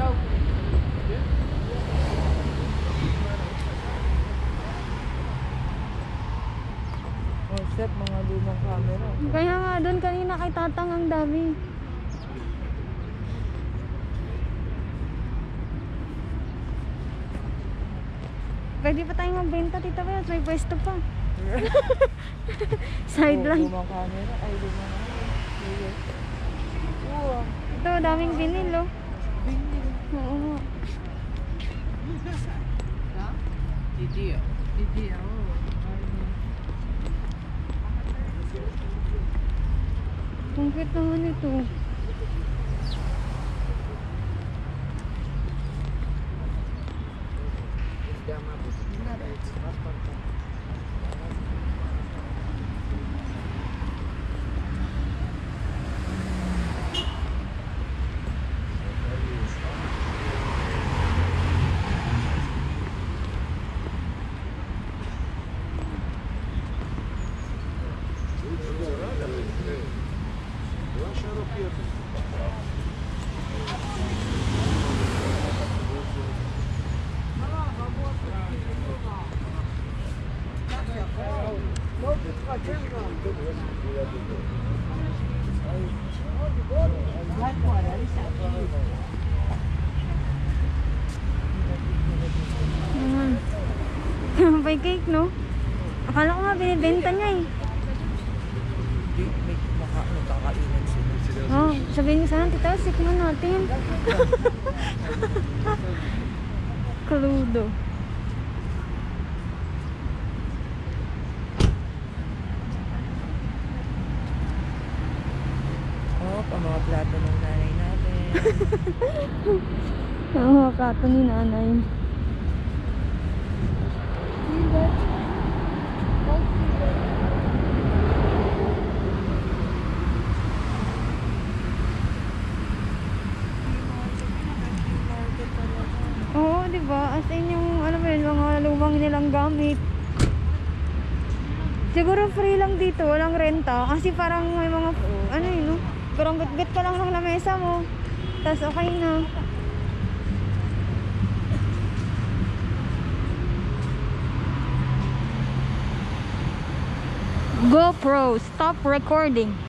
Oh, set mga lumang camera. Kaya nga doon kanina kay Tatang ang dami. Pwede pa tayong magbenta, Tita Bea, may pwesto pa. Sideline. Lumang camera. Ay, lumang camera. Wow. Ito, daming vinyl, oh. Vinyl. Oo. Didi, oh. Ang cute naman ito. May cake, no? Akala ko nga binibenta niya eh. Hindi, may nakakainan sila. Oh, sabihin niyo sana, Tita, sikman natin. Kaludo. Oh, pa mga plato ng nanay natin. Ang mga plato ni nanay. Oo, diba? As in yung, ano ba yun, mga lumang nilang gamit. Siguro free lang dito, walang renta. Kasi parang may mga, ano yun, no? Parang bit-bit ka lang ng lamesa mo. Tapos okay na. GoPro, stop recording.